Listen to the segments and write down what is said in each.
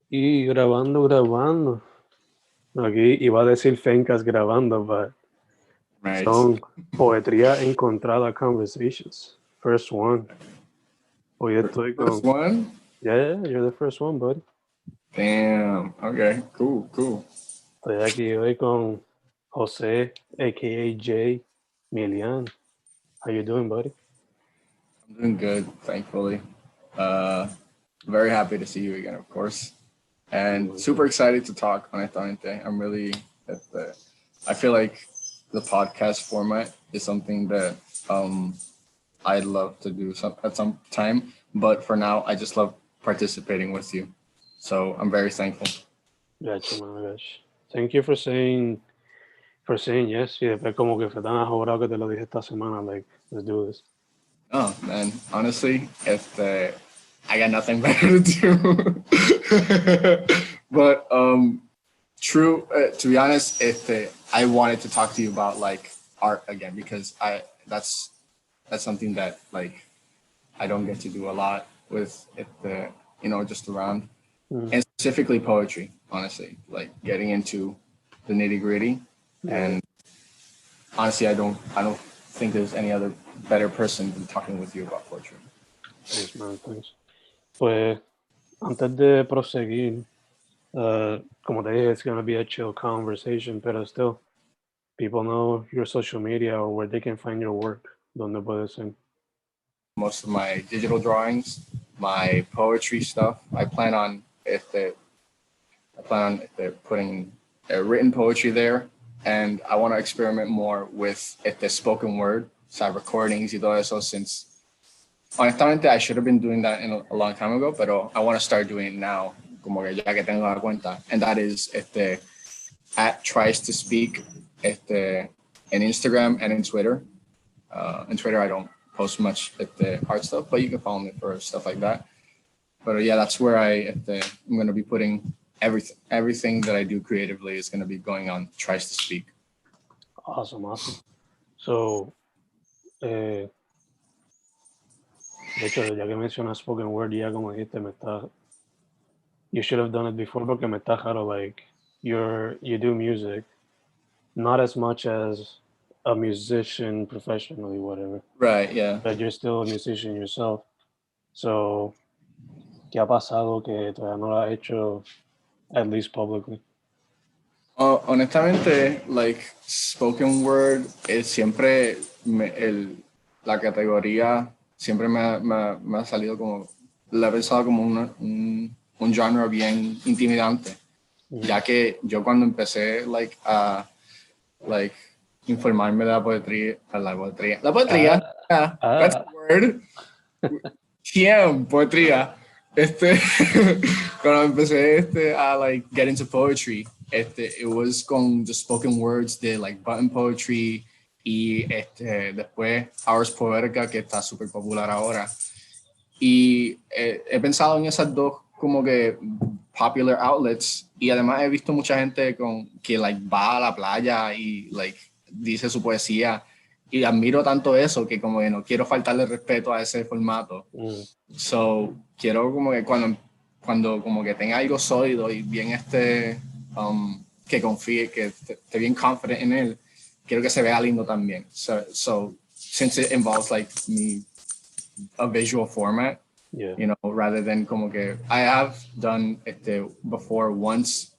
Y grabando. Aquí iba a decir Fencas grabando, but Right. son Poetría Encontrada Conversations. First one. Hoy estoy First con... one? Yeah, you're the first one, buddy. Damn. Okay. Cool. Estoy aquí hoy con José, a.k.a. J. Milián. How you doing, buddy? I'm doing good, thankfully. Uh, very happy to see you again, of course, and super excited to talk. Honestamente, I'm really. I feel like the podcast format is something that I'd love to do at some time, but for now, I just love participating with you. So I'm very thankful. Gotcha, man, gotcha. Thank you for saying yes. Y después como que fue tan ajorado que te lo dije esta semana, like, let's do this. Oh man, honestly, if I got nothing better to do. But true. To be honest, if I wanted to talk to you about like art again because I that's something that like I don't get to do a lot with if the just around and specifically poetry. Honestly, like getting into the nitty gritty, Yeah. and honestly, I don't think there's any other better person than talking with you about poetry. Thanks, man, thanks. Pues antes de proseguir, como te dije, it's going to be a chill conversation, pero still, people know your social media or where they can find your work. ¿Dónde puede ser? Most of my digital drawings, my poetry stuff. I plan on putting written poetry there, and I want to experiment more with the spoken word, so recordings y todo eso. Since honestamente, I should have been doing that a long time ago, but I want to start doing it now, como que ya que tengo la cuenta, and that is at tries to speak in Instagram and in Twitter. In Twitter, I don't post much at the art stuff, but you can follow me for stuff like that. But yeah, that's where I'm going to be putting everything that I do creatively is going to be going on tries to speak. Awesome. So, de hecho, ya que mencionas spoken word, ya como dijiste, you should have done it before porque me está raro, like, you do music, not as much as a musician professionally, whatever, Right, yeah. but you're still a musician yourself. So, ¿qué ha pasado que todavía no lo has hecho, at least publicly? Honestamente, like spoken word es siempre la categoría siempre me ha salido como la he pensado como un genre bien intimidante, ya que yo cuando empecé like informarme de la poetría, that's the word, poetría. Cuando empecé a like get into poetry, it was con the spoken words de like button poetry y después Hours Poética que está súper popular ahora. Y he pensado en esas dos como que popular outlets y además he visto mucha gente que like va a la playa y like dice su poesía y admiro tanto eso que como que no quiero faltarle respeto a ese formato. So, quiero como que cuando como que tenga algo sólido y bien que confíe, que esté bien confident en él, quiero que se vea lindo también. So since it involves like a visual format, Yeah. Rather than como que I have done before once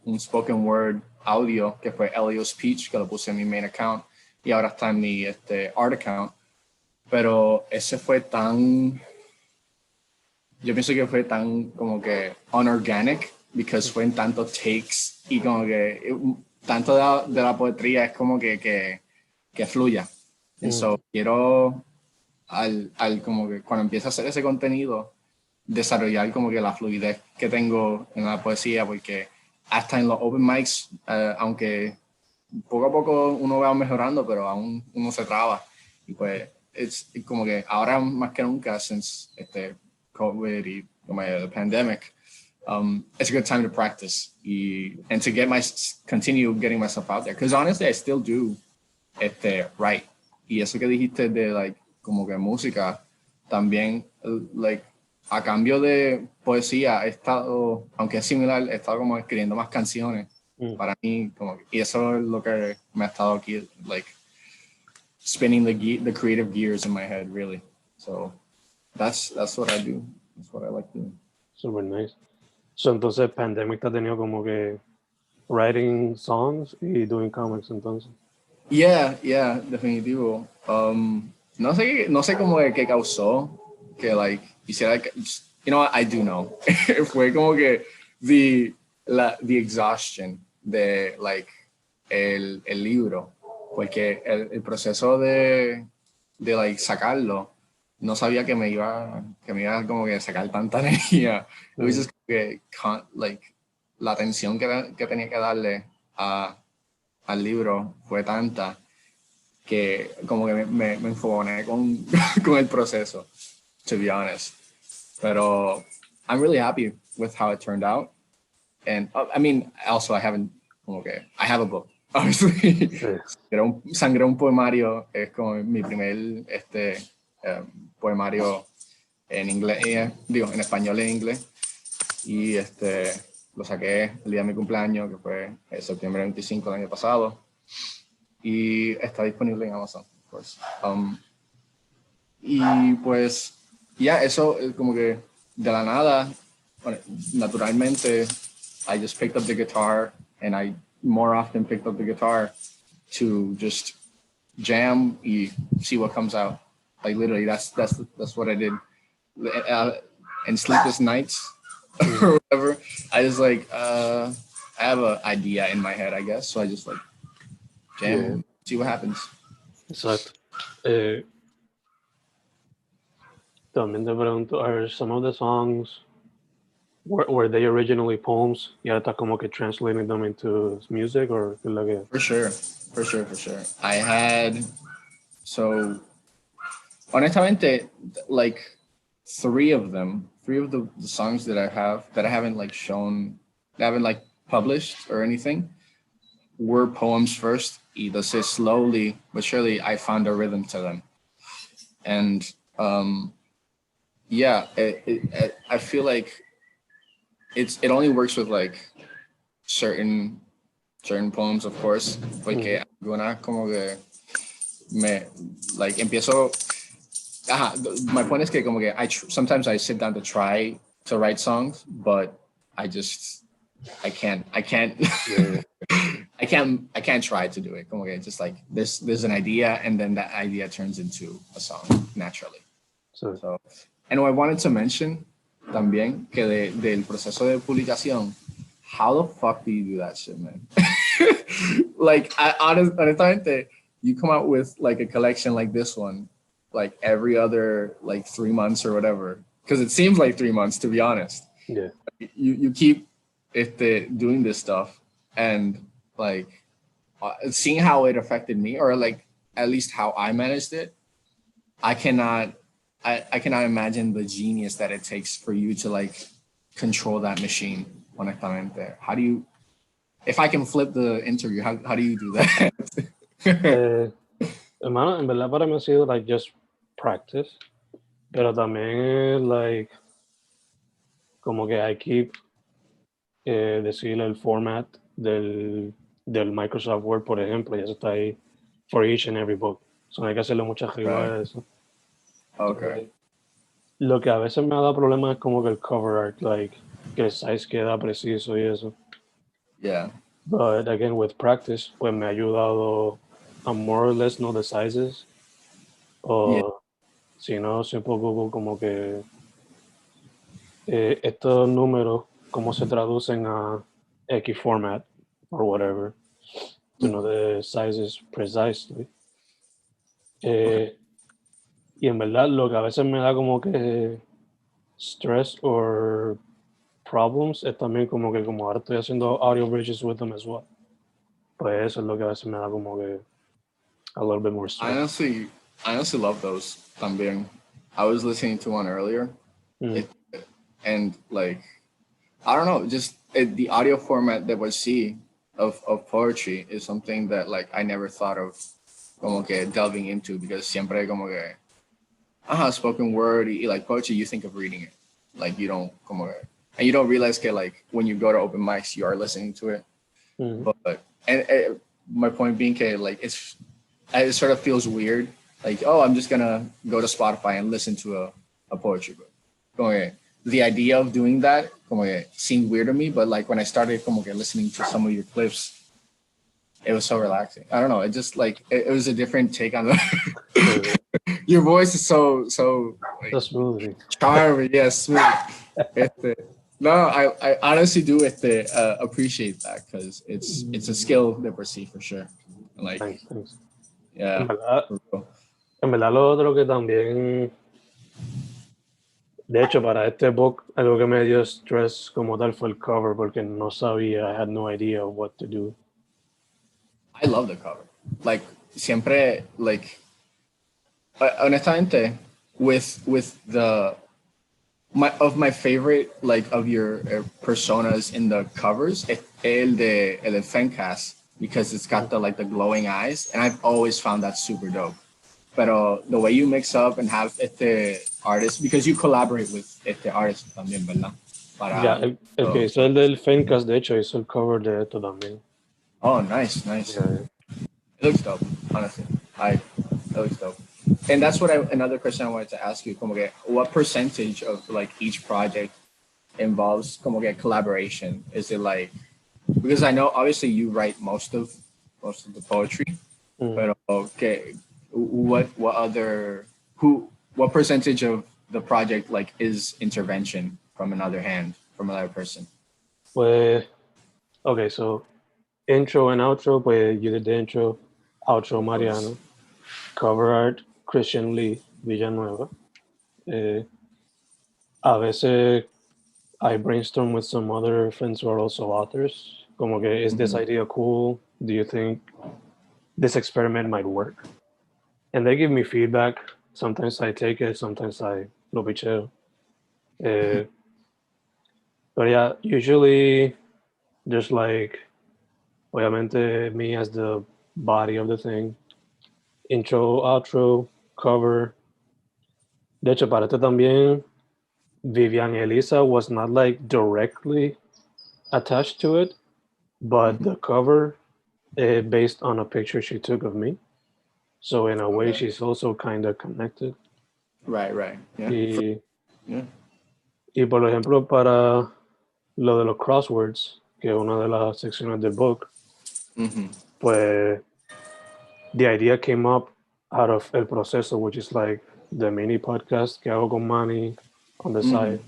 un spoken word audio que fue Elio Speech que lo puse en mi main account y ahora está en mi art account, pero ese fue yo pienso que fue tan como que unorganic because fue en tantos takes y como que tanto de la poetría es como que fluya. And so quiero al como que cuando empiece a hacer ese contenido desarrollar como que la fluidez que tengo en la poesía, porque hasta en los open mics, aunque poco a poco uno va mejorando, pero aún uno se traba. Y pues es como que ahora más que nunca, since COVID y como the pandemic, it's a good time to practice and to continue getting myself out there. Because honestly, I still do write. Y eso que dijiste de like como que música, también like a cambio de poesía he estado, aunque es similar, he estado como escribiendo más canciones para mí, como, y eso es lo que me ha estado aquí, like, spinning the creative gears in my head, really. So that's what I do. That's what I like doing. Super nice. So, entonces, Pandemic te ha tenido como que writing songs y doing comics, entonces. Yeah, definitivo. No sé cómo de qué causó que, like, hiciera, you know what, I do know. Fue como que the exhaustion de, like, el libro, porque el proceso de, like, sacarlo, no sabía que me iba como que a sacar tanta energía. It was just que, like, la atención que tenía que darle al libro fue tanta que como que me enfogoné con, con el proceso, to be honest. Pero I'm really happy with how it turned out. And I mean, also I have a book, obviously. Sangré un poemario, es como mi primer poemario en inglés, digo, en español e inglés. Y lo saqué el día de mi cumpleaños, que fue el septiembre 25 del año pasado. Y está disponible en Amazon, of course. Y pues, ya, eso como que de la nada, bueno, naturalmente, I just picked up the guitar, and I more often picked up the guitar to just jam y see what comes out. Like, literally, that's what I did. And sleepless nights or whatever, I just like, I have an idea in my head, I guess, so I just like jam, see what happens. Exacto. También te pregunto, are some of the songs, were they originally poems? Y ahora estás como que translating them into music, or like For sure. I had, so honestamente, like three of the songs that I haven't like shown, that I haven't like published or anything, were poems first. Y entonces slowly but surely I found a rhythm to them. And yeah, I feel like it only works with like certain poems, of course, porque algunas como que me, like, empiezo, my point is que como que sometimes I sit down to try to write songs, but I can't I can't try to do it. Como que just like there's an idea, and then that idea turns into a song naturally. So, and I wanted to mention también que del proceso de publicación, how the fuck do you do that shit, man? Like, honestamente, you come out with like a collection like this one, like every other like 3 months or whatever, because it seems like 3 months, to be honest. Yeah. You keep doing this stuff, and like seeing how it affected me, or like at least how I managed it, I cannot imagine the genius that it takes for you to like control that machine. Honestamente, how do you, if I can flip the interview, how do you do that? Hermano, en verdad para mí ha sido like just practice, pero también like como que I keep decirle el format del Microsoft Word, por ejemplo, ya eso está ahí for each and every book. So, no hay que hacerle muchas arreglos a eso. Okay. Lo que a veces me ha dado problemas es como que el cover art, like, que el size queda preciso y eso. Yeah. But again, with practice, pues me ha ayudado a more or less know the sizes. O si no, siempre Google como que estos números, cómo se traducen a X format or whatever, to know the sizes precisely. Y en verdad, lo que a veces me da como que stress or problems es también como que como ahora estoy haciendo audio bridges with them as well. Pues eso es lo que a veces me da como que a little bit more stress. I honestly love those también. I was listening to one earlier, and like, I don't know, just the audio format that we see of poetry is something that like I never thought of como que delving into, because siempre como que spoken word y like poetry, you think of reading it. like you don't and you don't realize that like when you go to open mics, you are listening to it. But my point being, like it sort of feels weird. Like, oh, I'm just gonna go to Spotify and listen to a poetry book. The idea of doing that seemed weird to me, but like when I started listening to some of your clips, it was so relaxing. I don't know. It just like it was a different take on the. Your voice is so like, smooth. charming. Yes, smooth. No, I honestly do appreciate that because it's a skill de por sí for sure. Like, Thanks. yeah. En verdad lo otro que también, de hecho para este book, algo que me dio stress como tal fue el cover porque no sabía, I had no idea what to do. I love the cover. Like, siempre, like, honestamente, with my favorite, like, of your personas in the covers, el de Fencast, because it's got the glowing eyes, and I've always found that super dope. Pero the way you mix up and have artist, because you collaborate with artist también, ¿verdad? El que hizo el del Fencast, de hecho, hizo el cover de esto también. Oh, nice. Yeah. It looks dope, honestly. It looks dope. And that's another question I wanted to ask you. What percentage of like each project involves collaboration? Is it like, because I know obviously you write most of the poetry, but okay, what percentage of the project like is intervention from another person? Pues, okay, so intro and outro, pues you did the intro, outro Mariano, cover art Christian Lee Villanueva. A veces I brainstorm with some other friends who are also authors. Como que, is this idea cool? Do you think this experiment might work? And they give me feedback. Sometimes I take it, sometimes I lo picheo. But yeah, usually there's like, obviamente me as the body of the thing. Intro, outro, cover. De hecho, para este también, Vivian Elisa was not like directly attached to it, but the cover based on a picture she took of me. So in a way, she's also kind of connected. Right. Yeah. Y por ejemplo, para lo de los crosswords, que es una de las secciones del book, pues the idea came up out of El Proceso, which is like the mini podcast que hago con Manny on the side.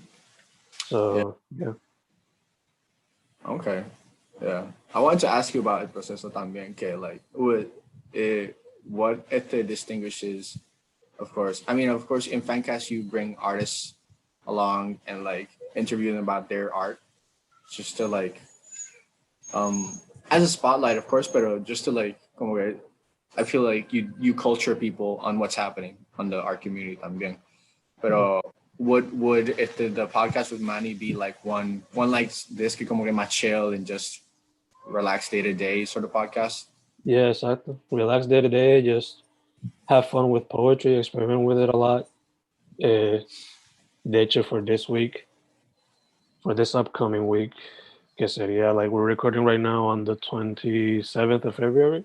So, yeah. Okay. Yeah. I wanted to ask you about El Proceso también, que like what it distinguishes, of course. I mean, of course, in Fancast, you bring artists along and like interview them about their art, just to like, as a spotlight, of course, but just to like, I feel like you culture people on what's happening on the art community también. But would if the podcast with Manny be like one like this, que más chill and just relax day to day sort of podcast? Yeah, exactly. Relax day to day, just have fun with poetry, experiment with it a lot. De hecho, for this upcoming week, que sería like we're recording right now on the 27th of February.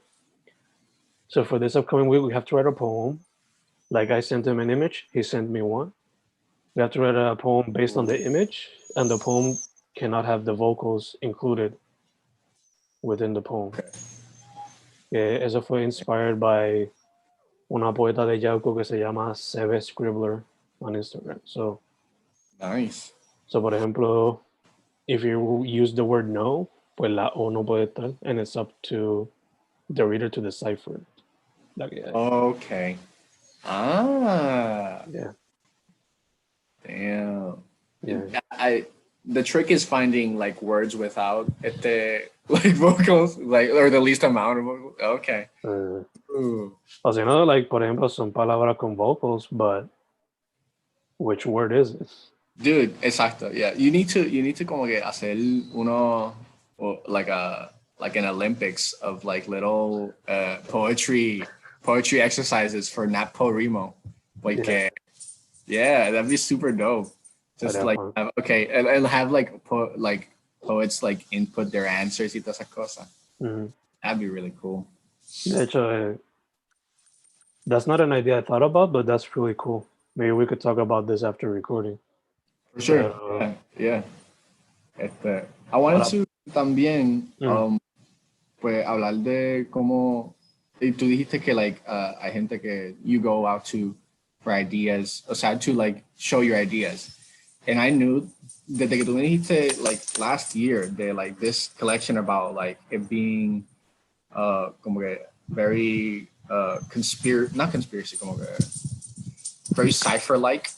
So for this upcoming week, we have to write a poem. Like I sent him an image, he sent me one. We have to write a poem based on the image, and the poem cannot have the vocals included within the poem. Eso fue inspired by una poeta de Yauco que se llama Seve Scribbler on Instagram. So nice. So por ejemplo, if you use the word no, pues la O no puede estar, and it's up to the reader to decipher. Okay. Ah. Yeah. Damn. Yeah. The trick is finding like words without like vocals, like or the least amount of vocals. Okay. O sea, no, like por ejemplo, son palabras con vocals, but which word is it? Dude, exacto. Yeah, you need to como que hacer uno like an Olympics of like little poetry exercises for NaPoWriMo. Like, yeah, that'd be super dope. Just like and have like poets like input their answers y todas esas cosas. That'd be really cool. De hecho, that's not an idea I thought about, but that's really cool. Maybe we could talk about this after recording. For sure. Yeah. I wanted to también pues hablar de cómo y tú dijiste que like hay gente que you go out to for ideas, o sea, to like show your ideas. And I knew desde que tú me dijiste like last year de like this collection about like it being como que very not conspiracy, como que very cipher-like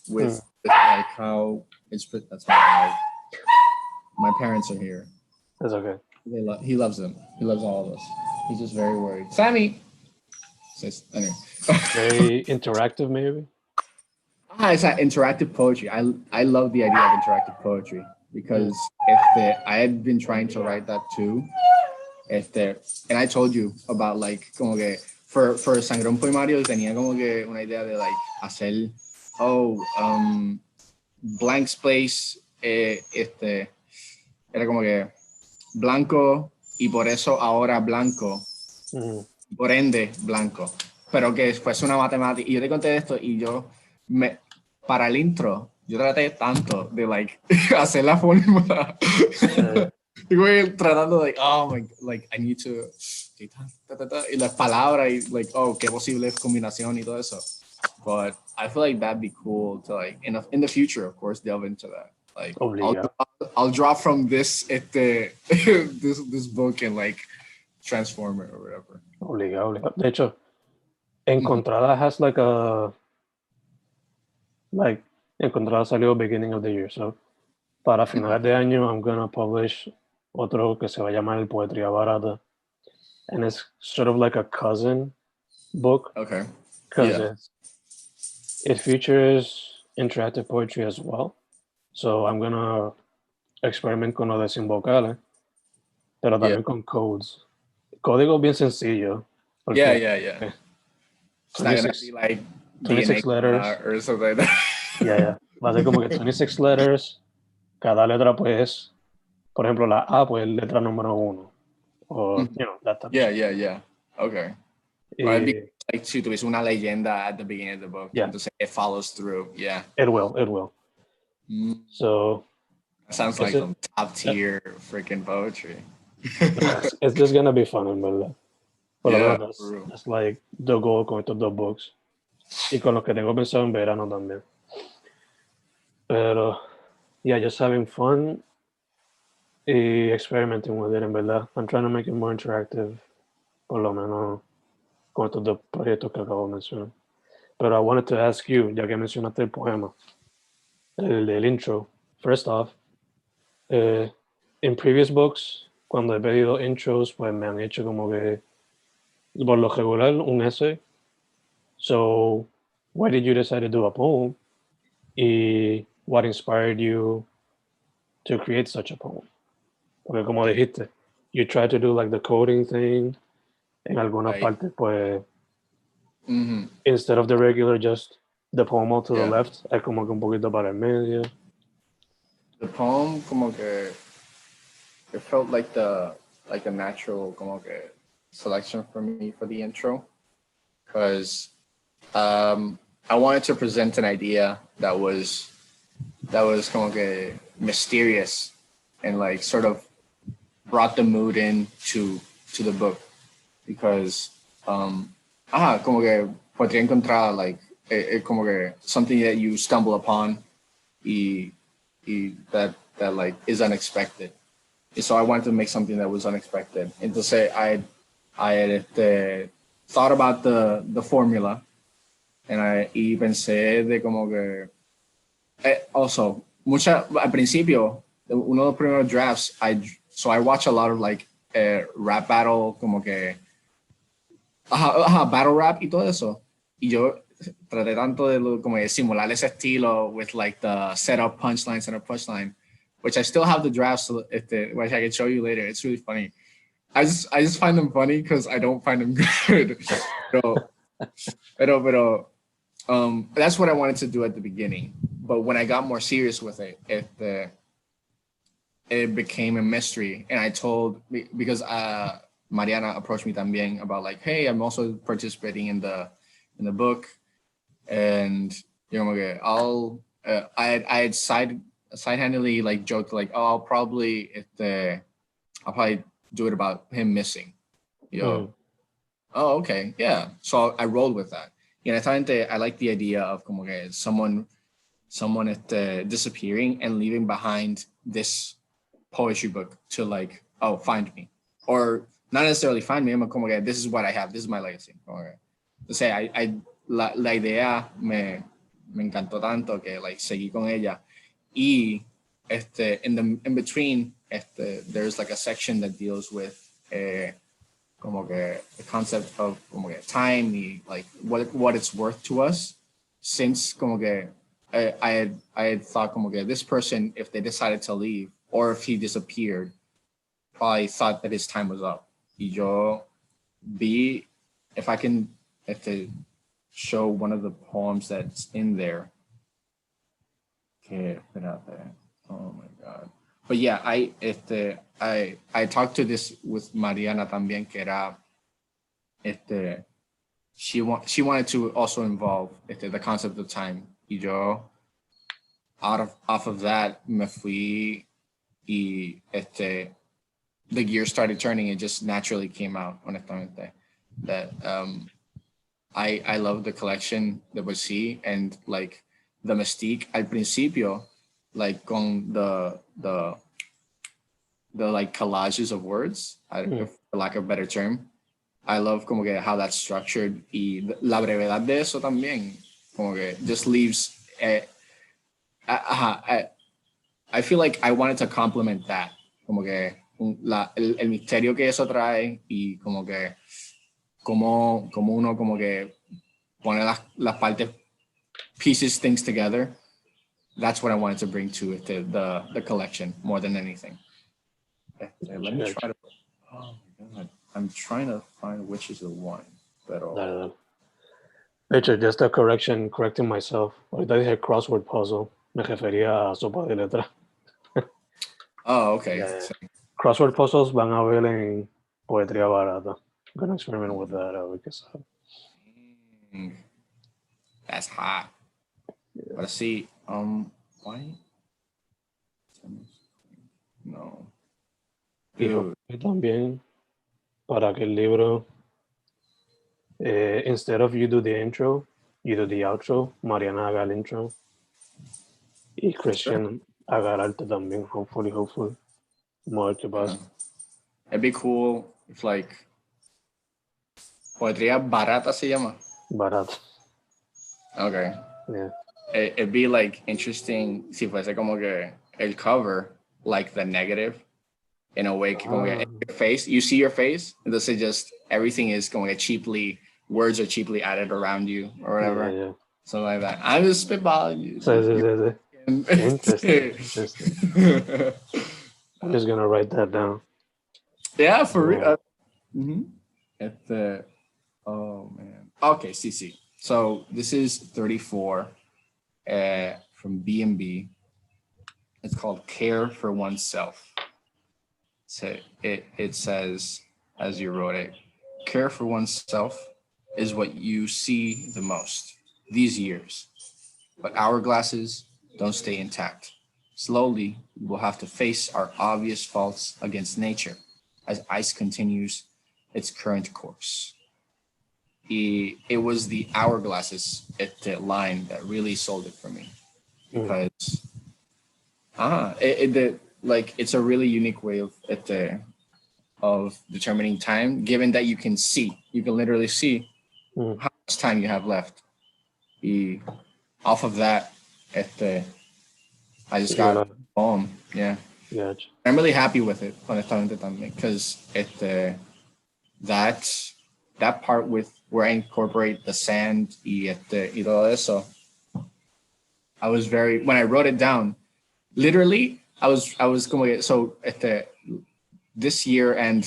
with like how it's that's my dog. My parents are here. That's okay. He loves them. He loves all of us. He's just very worried. Sammy! Anyway. Very interactive, maybe? It's that interactive poetry. I love the idea of interactive poetry because I had been trying to write that too. And I told you about like como que for Sangrón Poemario tenía como que una idea de like hacer blank space era como que blanco y por eso ahora blanco, por ende blanco, pero que fuese una matemática. Y yo te conté esto y para el intro, yo traté tanto de like hacer la fórmula. Y voy tratando de like I need to y las palabras y like qué posible combinación y todo eso. But I feel like that'd be cool to like in the future, of course, delve into that. Like I'll draw from this this book and like transform it or whatever. Obligado. De hecho, Encontrada has Encontrada salió beginning of the year, so para finales de año I'm gonna publish otro que se va a llamar Poetría Barata, and it's sort of like a cousin book. Okay. Because it features interactive poetry as well. So I'm gonna experiment con lo de sin vocales, pero también con codes. Código bien sencillo. Yeah. It's not gonna be like 26 letters or something like that. Yeah. Va a ser como que 26 letters. Cada letra pues, por ejemplo, la A pues letra número 1. Or, you know, that type. Yeah. Okay. It'd be like si tuviese una leyenda at the beginning of the book. Yeah. Entonces it follows through. Yeah. It will. So that sounds like some top tier freaking poetry. It's just gonna be fun, en verdad. Por lo menos that's like the goal con estos dos books. Y con los que tengo pensado en verano también. Pero, just having fun y experimenting with it, en verdad. I'm trying to make it more interactive. Por lo menos con estos dos proyectos que acabo de mencionar. Pero I wanted to ask you, ya que mencionaste el poema, el del intro. First off, in previous books, cuando he pedido intros, pues me han hecho como que, por lo regular, un essay. So, why did you decide to do a poem? Y what inspired you to create such a poem? Porque como dijiste, you tried to do like the coding thing. En algunas partes, pues, instead of the regular, just the poem all to the left, es como que un poquito para el medio. The poem, como que, it felt like a natural, como que, selection for me for the intro, because I wanted to present an idea that was como que mysterious and like sort of brought the mood into the book. Because como que Poetría Encontrada, like como que something that you stumble upon y that like is unexpected. And so I wanted to make something that was unexpected. Entonces I had thought about the formula, and y pensé de como que also al principio uno de los primeros drafts I watch a lot of like rap battle, como que battle rap y todo eso, y yo traté tanto de como de simular ese estilo with like the setup punchline, which I still have the drafts, which I can show you later. It's really funny. I just find them funny because I don't find them good. Pero that's what I wanted to do at the beginning. but when I got more serious with it, it became a mystery. And I told, because Mariana approached me también about like, hey, I'm also participating in the book, and you know, okay, I had side-handedly like joked like, oh, I'll probably do it about him missing. Oh, okay, yeah. So I rolled with that. And I thought I like the idea of como que someone disappearing and leaving behind this poetry book to like, oh, find me, or not necessarily find me. I'm como que this is what I have. This is my legacy. Okay. O sea, la idea me encantó tanto que like seguí con ella. Y in between, there's like a section that deals with como que the concept of como que time, like what it's worth to us, since como que I had thought como que this person, if they decided to leave or if he disappeared, probably thought that his time was up. Y yo vi if I can show one of the poems that's in there. Okay, oh my God. But yeah, I talked to this with Mariana también, que era she wanted to also involve the concept of time. Y yo off of that me fui, y the gears started turning. It just naturally came out, honestamente, that I love the collection de poesía, and like the mystique al principio, like con the like collages of words, for lack of a better term. I love como que how that's structured, y la brevedad de eso también, como que just leaves I feel like I wanted to complement that, como que el misterio que eso trae, y como que como uno como que pone las partes, pieces things together. That's what I wanted to bring to it, the collection, more than anything. Let me try to. Oh my God, I'm trying to find which is the one. Pero. Hecho, just a correcting myself. Ahorita dije crossword puzzle. Me refería a sopa de letras. Oh, okay. Yeah. Crossword puzzles van a ver en Poetría Barata. I'm gonna experiment with that because. That's hot. Yeah. Let's see. Why? No. Y también, para que el libro, instead of you do the intro, you do the outro. Mariana haga el intro. Y Christian haga el arte también, hopefully. It'd be cool if like Poetría Barata se llama. Barata. Okay. Yeah. It'd be like interesting si fuese como que el cover, like the negative, in a way, como que your face, you see your face, and this is just everything is going to words are cheaply added around you or whatever. Yeah. Something like that. I'm just spitballing you. Interesting. I'm just gonna write that down. Yeah, for real. Oh man. Okay, CC. So this is 34 from B&B. It's called Care for Oneself. So it says, as you wrote it, care for oneself is what you see the most these years. But hourglasses don't stay intact. Slowly, we will have to face our obvious faults against nature as ice continues its current course. It was the hourglasses line that really sold it for me, because it's a really unique way of determining time, given that you can literally see how much time you have left. Off of that, I just got a poem. Yeah. Gotcha. I'm really happy with it, honestamente también, because that part with where I incorporate the sand y todo eso, I was when I wrote it down, literally, I was como, so this year and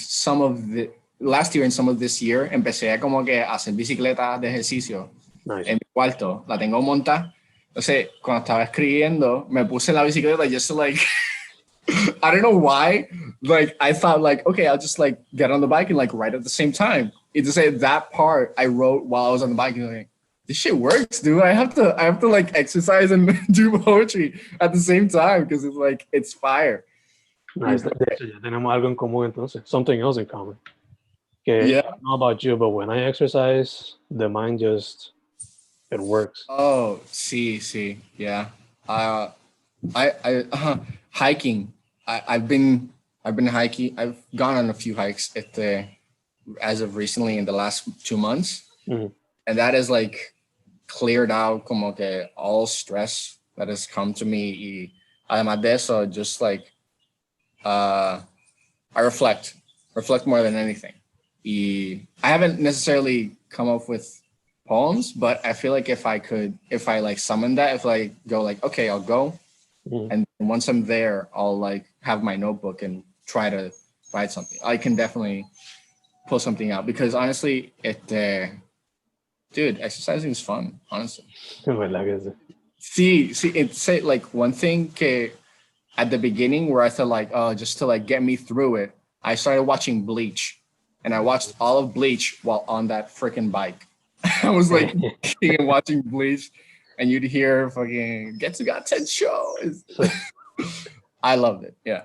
last year and some of this year, empecé a como que hacer bicicleta de ejercicio. Nice. En mi cuarto, la tengo montada, Entonces, cuando estaba escribiendo, me puse en la bicicleta just to like, I don't know why, like I thought like, okay, I'll just like get on the bike and like write at the same time. It just say that part I wrote while I was on the bike, and like, this shit works, dude. I have to like exercise and do poetry at the same time because it's like it's fire. Nice. De hecho, ya tenemos algo en común entonces. Something else in common. Que I Yeah. don't know about you, but when I exercise, the mind just, it works. Oh, see, yeah. Hiking. I've been hiking. I've gone on a few hikes as of recently in the last 2 months, Mhm. and that is like cleared out como que all stress that has come to me. Y además de eso, just like I reflect more than anything. I haven't necessarily come up with poems, but I feel like if I like summon that, if I go like, okay, I'll go, and once I'm there, I'll like have my notebook and try to write something. I can definitely pull something out because honestly, dude, exercising is fun. Honestly, ¿Verdad que sí? see, it's like one thing que at the beginning where I thought like, oh, just to like get me through it, I started watching Bleach, and I watched all of Bleach while on that freaking bike. I was like and watching Bleach, and you'd hear fucking Getsu got 10 show. I loved it. Yeah.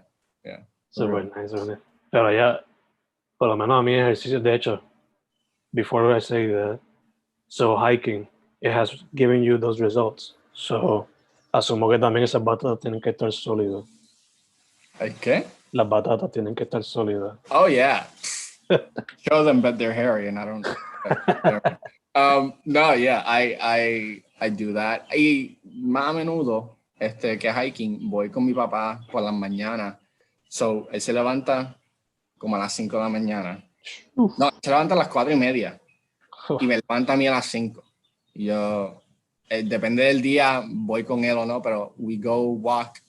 Super nice, really. Pero ya, por lo menos a mí ejercicio, de hecho, before I say that, so hiking, it has given you those results. So, asumo que también esas batatas tienen que estar sólidas. Okay. Las batatas tienen que estar sólidas. Oh yeah. Show them, but they're hairy, and I don't. No, yeah, I do that. Y más a menudo, que hiking, voy con mi papá por las mañanas. So, él se levanta como a las 5 de la mañana. No, se levanta a las 4:30 y me levanta a mí a las 5. Yo, depende del día, voy con él o no, pero we go walk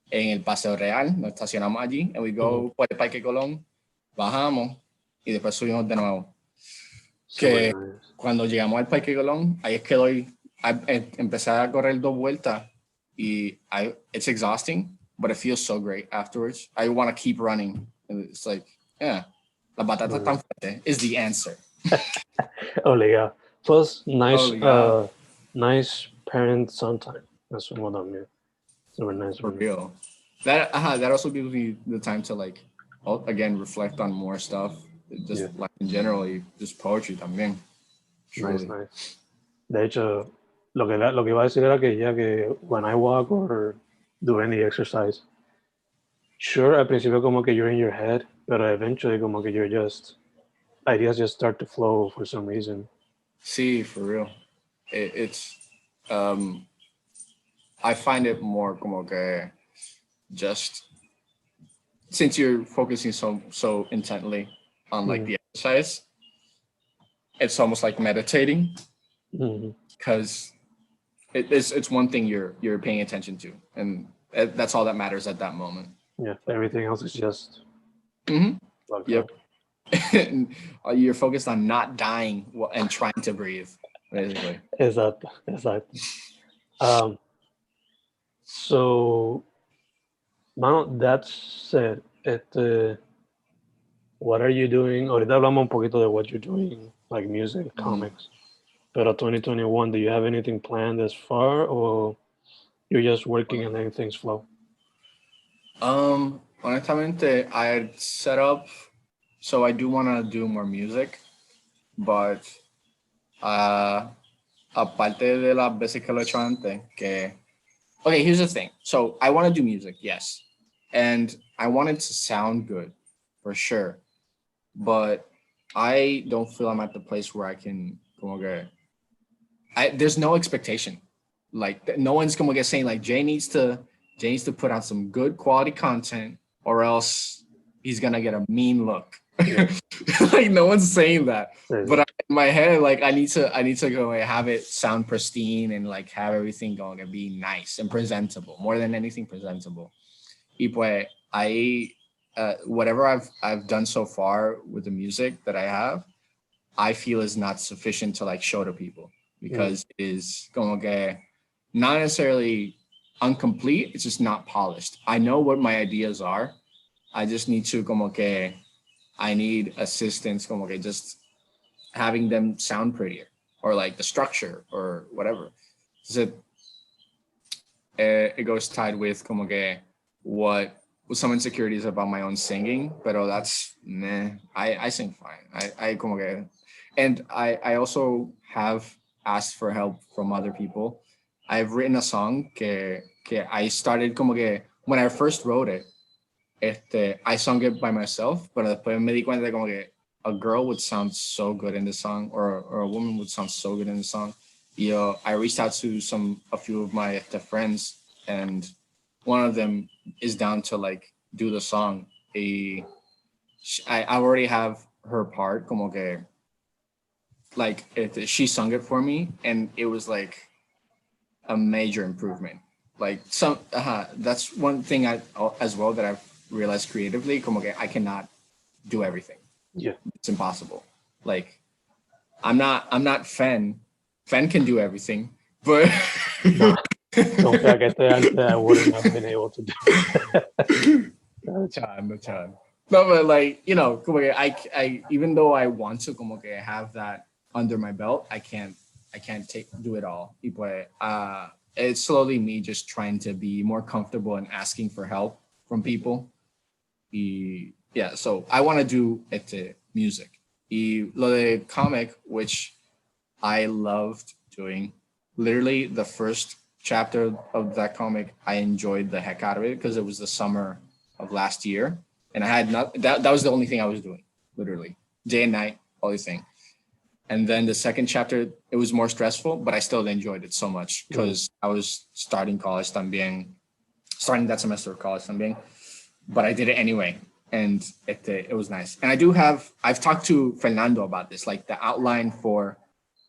en el Paseo Real, nos estacionamos allí, and we go por el Parque Colón, bajamos y después subimos de nuevo. Que cuando llegamos al Parque Colón, ahí es que empecé a correr 2 vueltas y it's exhausting, but it feels so great afterwards. I want to keep running. And it's like, yeah, la batata tan fuerte is the answer. Obligado. Plus, nice, Obligado. nice parent-son time. That's what I mean. Super nice. For real. That also gives me the time to like, again, reflect on more stuff. Just like in general, just poetry también. Nice. De hecho, lo que iba a decir era que ya que when I walk or do any exercise, sure, al principio como que you're in your head, pero eventually como que you're just, ideas just start to flow for some reason. See, for real. It's, I find it more como que just, since you're focusing so intently on like the exercise, it's almost like meditating because it's one thing you're paying attention to, and that's all that matters at that moment. Yeah, everything else is just. Yep. You're focused on not dying and trying to breathe, basically. Exacto. So, mano, that said, what are you doing? Ahorita hablamos un poquito de what you're doing, like music, comics. Pero 2021, do you have anything planned as far, or you're just working and letting things flow? Honestamente, I set up, so I do want to do more music, but aparte de las veces que lo he hecho antes, okay, here's the thing. So I want to do music, yes, and I want it to sound good, for sure, but I don't feel I'm at the place where I can como que, there's no expectation. Like no one's como que saying like Jay needs to put out some good quality content or else he's gonna get a mean look. Like no one's saying that. But in my head, like I need to go and have it sound pristine and like have everything going and be nice and presentable, more than anything presentable. Y pues whatever I've done so far with the music that I have, I feel is not sufficient to like show to people because it is como que not necessarily incomplete, it's just not polished. I know what my ideas are. I just need to como que, I need assistance, como que just having them sound prettier, or like the structure or whatever. So it goes tied with como que with some insecurities about my own singing, pero that's meh. I sing fine. I como que, and I also have asked for help from other people. I've written a song que I started como que when I first wrote it, I sung it by myself, but después me di cuenta de como que a girl would sound so good in the song, or a woman would sound so good in the song. I reached out to a few of my friends, and one of them is down to like do the song. I already have her part, como que like she sung it for me, and it was like a major improvement. Like that's one thing as well that I've realized creatively, como que I cannot do everything. Yeah, it's impossible. Like I'm not Fen. Fen can do everything, but nah, don't forget that I wouldn't have been able to do. No time. No, but like como que I even though I want to como que have that under my belt, I can't do it all. Y pues, it's slowly me just trying to be more comfortable and asking for help from people. Yeah, so I want to do music. Y lo de comic, which I loved doing. Literally, the first chapter of that comic, I enjoyed the heck out of it because it was the summer of last year, and I had that was the only thing I was doing, literally day and night, all this thing. And then the second chapter, it was more stressful, but I still enjoyed it so much because I was starting that semester of college también, but I did it anyway, and it was nice. And I've talked to Fernando about this, like the outline for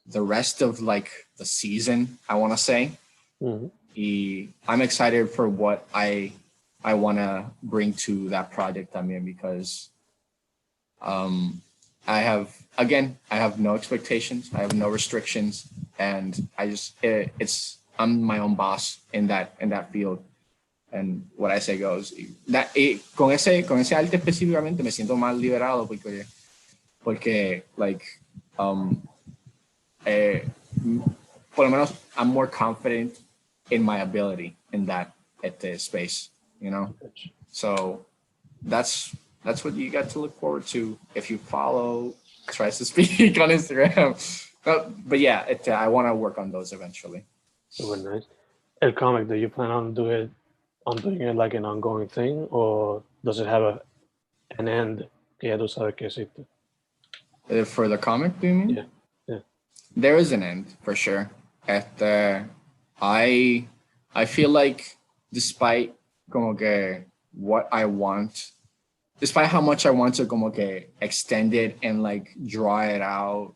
the rest of like the season, I want to say. I'm excited for what I want to bring to that project también, because I have no expectations, I have no restrictions, and I'm my own boss in that field, and what I say goes. Con ese arte específicamente me siento más liberado porque like por lo menos I'm more confident in my ability in that space, so that's what you got to look forward to if you follow Tries to Speak on Instagram. But yeah, I want to work on those eventually. Super nice. El comic, do you plan on doing it like an ongoing thing, or does it have an end? Que ya tú sabes que existe. For the comic, do you mean? Yeah. There is an end for sure. I feel like despite como que what I want, despite how much I want to como que extend it and like draw it out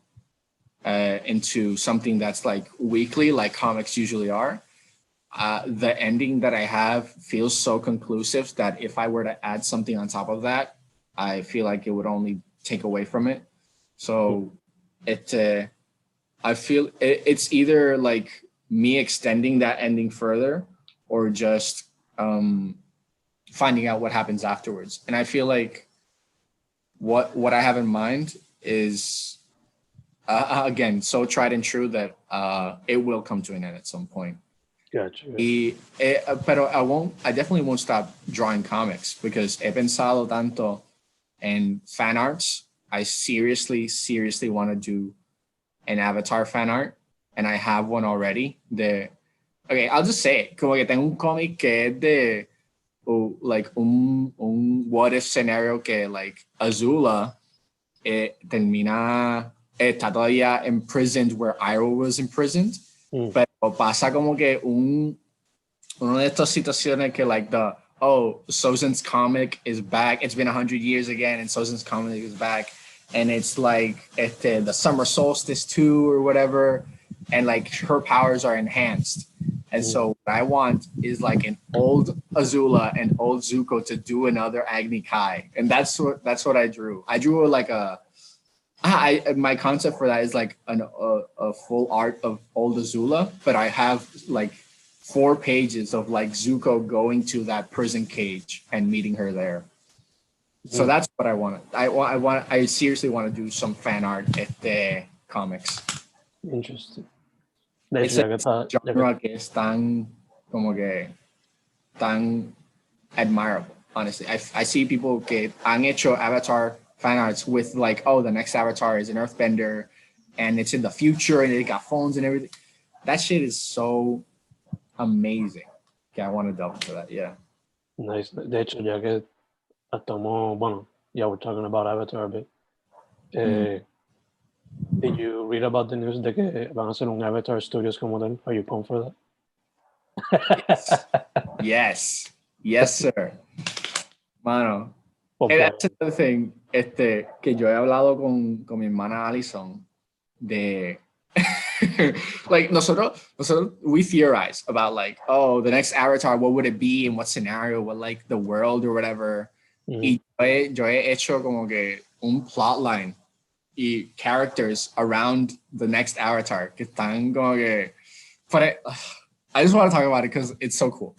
into something that's like weekly, like comics usually are, the ending that I have feels so conclusive that if I were to add something on top of that, I feel like it would only take away from it. So I feel it's either like me extending that ending further, or just finding out what happens afterwards. And I feel like what I have in mind is again so tried and true that it will come to an end at some point. Gotcha. Pero I definitely won't stop drawing comics, because he pensado tanto en fan arts. I seriously want to do an Avatar fan art, and I have one already. Okay, I'll just say it. Como que tengo un cómic que es de like un what if scenario que like Azula termina está todavía imprisoned where Iroh was imprisoned, pero pasa como que uno de estas situaciones que like Sozin's comic is back. It's been 100 years again, and Sozin's comic is back, and it's like the summer solstice too, or whatever, and like her powers are enhanced. And so what I want is like an old Azula and old Zuko to do another Agni Kai, and that's what I drew. I drew like my concept for that is like a full art of old Azula, but I have like 4 pages of like Zuko going to that prison cage and meeting her there. So that's what I want. I seriously want to do some fan art at the comics. Interesting. De It's hecho, a genre que es tan como que tan admirable. Honestly, I see people que han hecho Avatar fan arts with like, oh, the next Avatar is an Earthbender, and it's in the future, and they got phones and everything. That shit is so amazing. Yeah, I want to delve into that. Yeah. Nice. De hecho, ya que estamos, bueno, yeah, we're talking about Avatar a bit. Did you read about the news de que van a hacer un Avatar Studios como tal? Are you pumped for that? Yes. Yes, sir. Mano. Hey, that's another thing que yo he hablado con mi hermana Alison de like nosotros we theorize about like, oh, the next Avatar, what would it be in what scenario, what like the world or whatever. Y yo he hecho como que un plotline y characters around the next Avatar que están como que, but I just want to talk about it because it's so cool.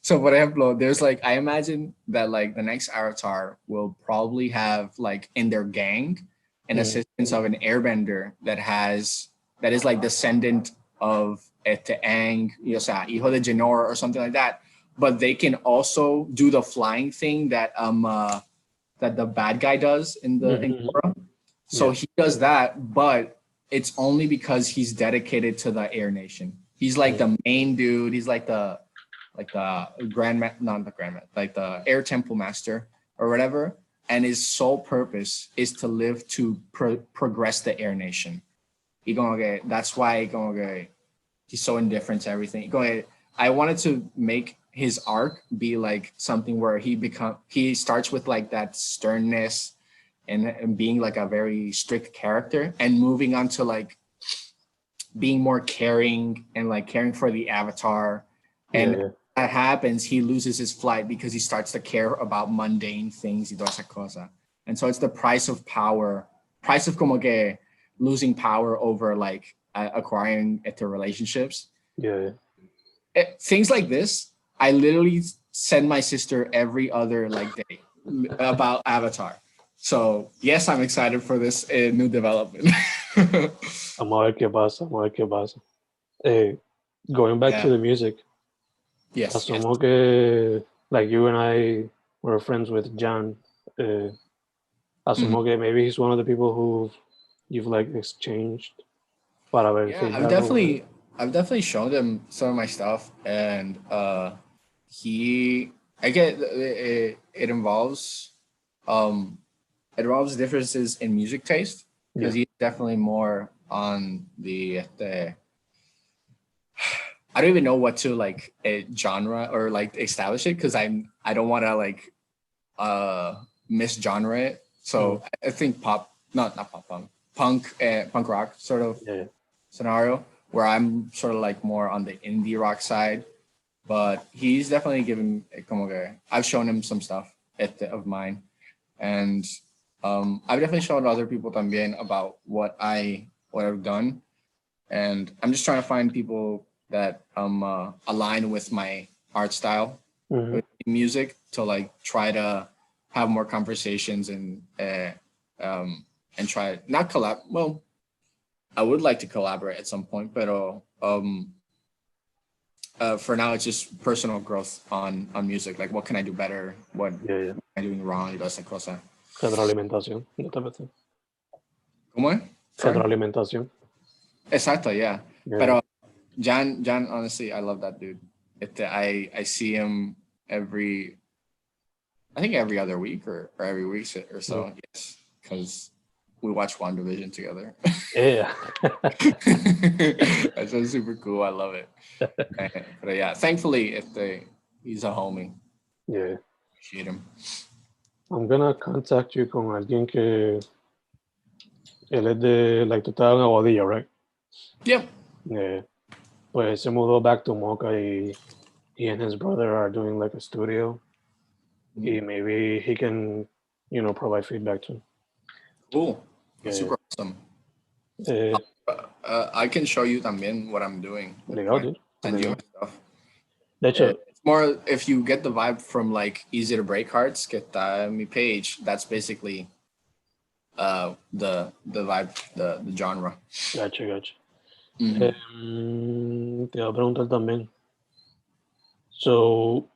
So, por ejemplo, there's like, I imagine that like the next Avatar will probably have like in their gang an assistance of an airbender that is like descendant of Aang, o sea, hijo de Jinora or something like that. But they can also do the flying thing that that the bad guy does in the in Korra. So he does that, but it's only because he's dedicated to the Air Nation. He's like the main dude. He's like the like the Air Temple Master or whatever. And his sole purpose is to live to progress the Air Nation. That's why he's so indifferent to everything. I wanted to make his arc be like something where he starts with like that sternness and being like a very strict character and moving on to like being more caring and like caring for the Avatar. And that happens, he loses his flight because he starts to care about mundane things y toda esa cosa. And so it's the price of power, price of como que losing power over like acquiring relationships. Things like this, I literally send my sister every other like day about Avatar. So yes, I'm excited for this new development. Vamos a ver qué pasa. Going back to the music. Yes. Asumo que like you and I were friends with John. Asumo que maybe he's one of the people who you've like exchanged para ver. Yeah, I've definitely shown him some of my stuff, and it involves differences in music taste because he's definitely more on the I don't even know what to like a genre or like establish it because I don't want to like misgenre it. So I think punk rock sort of scenario where I'm sort of like more on the indie rock side, but he's definitely given I've shown him some stuff of mine, and I've definitely shown other people también about what I've done, and I'm just trying to find people that align with my art style with music to like try to have more conversations and try not collab. Well, I would like to collaborate at some point, but for now it's just personal growth on music. Like what can I do better? What am I doing wrong? Y toda esa cosa. Retroalimentación. ¿Cómo es? Retroalimentación. Exacto, yeah. Pero John, honestly, I love that dude. I see him every other week or every week or so. Yes, because we watch WandaVision together. Yeah. That's super cool. I love it. But yeah, thankfully, he's a homie. Yeah. Appreciate him. I'm gonna contact you con alguien que él es de, like, tú estás en Aguadilla, right? Yep. Yeah. Pues se mudó back to Mocha y he and his brother are doing like a studio. Y maybe he can, provide feedback to him. Cool. That's super awesome. I can show you también what I'm doing. Legal, dude. send you my stuff. De hecho, It's more if you get the vibe from like Easy to Break Hearts, que está en mi page. That's basically the vibe, the genre. Gotcha. Mm-hmm. Te iba a preguntar también. So,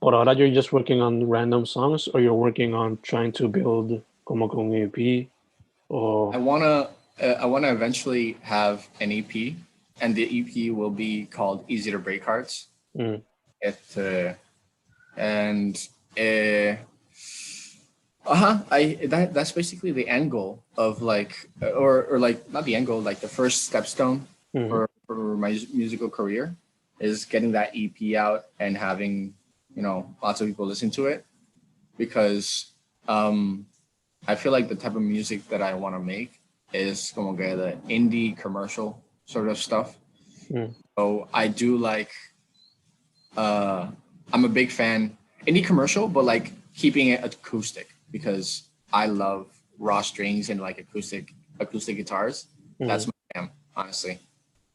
por ahora you're just working on random songs, or you're working on trying to build como con EP? Or I wanna eventually have an EP, and the EP will be called Easy to Break Hearts. Mm. That's basically the end goal of like, or like not the end goal, like the first stepstone for my musical career is getting that EP out and having, you know, lots of people listen to it, because I feel like the type of music that I want to make is como que the indie commercial sort of stuff. So I do like, I'm a big fan indie commercial, but like keeping it acoustic, because I love raw strings and like acoustic guitars. That's my jam, honestly.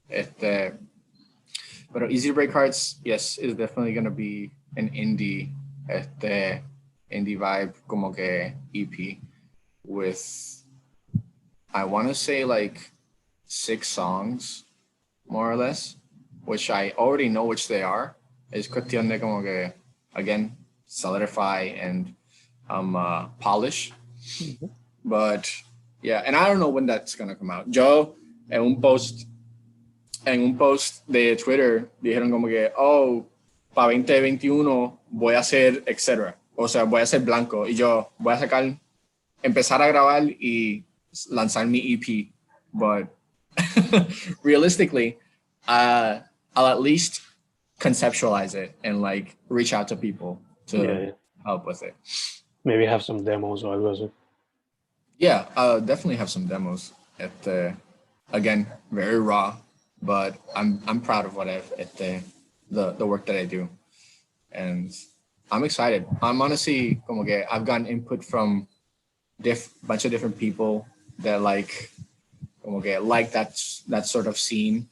But Easy to Break Hearts, yes, is definitely gonna be an indie vibe como que EP with, I want to say like 6 songs, more or less, which I already know which they are. Es cuestión de como que, again, solidify and polish. But yeah, and I don't know when that's gonna come out. Yo, en un post de Twitter dijeron como que, oh, para 2021 voy a hacer, etcétera. O sea, voy a ser blanco y yo voy a empezar a grabar y lanzar mi EP. But realistically, I'll at least conceptualize it and like reach out to people to help with it. Maybe have some demos or algo así. Yeah, I'll definitely have some demos. Again, very raw, but I'm proud of what the work that I do, and I'm excited. I'm honestly como que I've gotten input from bunch of different people that like como que like that sort of scene,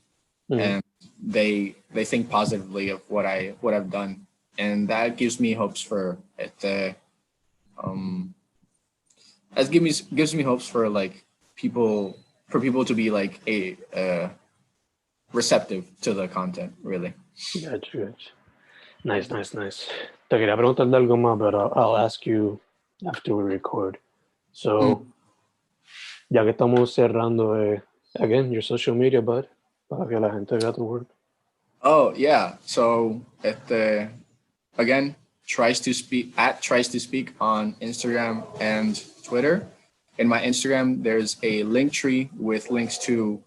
and they think positively of what I've done, and that gives me hopes for it. That gives me hopes for like people to be like receptive to the content, really. Gotcha. Nice. Te quería preguntar de algo más, but I'll ask you after we record. So, ya que estamos cerrando, again, your social media, bud, para que la gente vea tu work. Oh yeah, so again, tries to speak on Instagram and Twitter. In my Instagram, there's a link tree with links to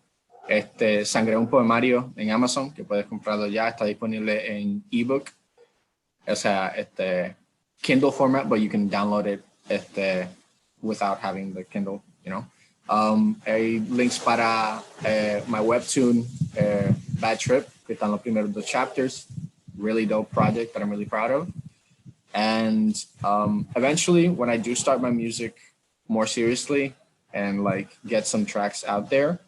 Sangre un Poemario en Amazon, que puedes comprarlo ya, está disponible en ebook, o sea, Kindle format, but you can download it without having the Kindle, you know. Hay links para my webtoon, Bad Trip, que están los primeros 2 chapters. Really dope project that I'm really proud of. And eventually, when I do start my music more seriously and like get some tracks out there,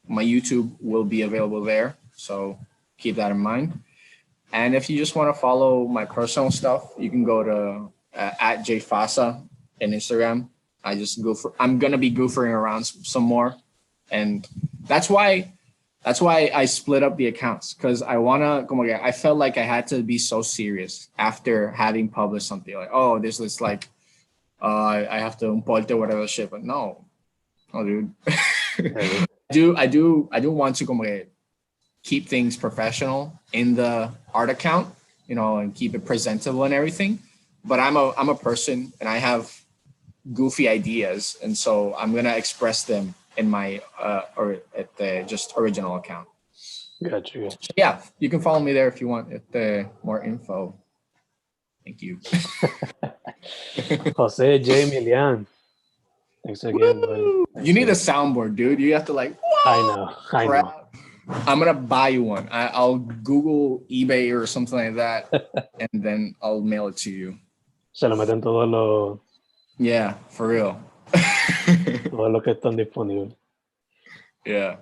my YouTube will be available there. So keep that in mind. And if you just want to follow my personal stuff, you can go to at jfasa in Instagram. I'm gonna be goofing around some more, and that's why I split up the accounts, because I felt like I had to be so serious after having published something like, oh, this is like I have to import or whatever shit. But no, dude. I do want to keep things professional in the art account, you know, and keep it presentable and everything. But I'm a person, and I have goofy ideas, and so I'm gonna express them in my or at the just original account. Gotcha. So yeah, you can follow me there if you want more info. Thank you. José J. Milián. Thanks again, buddy. You need a soundboard, dude. You have to like. I know. I'm gonna buy you one. I'll Google eBay or something like that, and then I'll mail it to you. Se lo meten todos los. Yeah, for real. Todo lo que están disponibles. Yeah.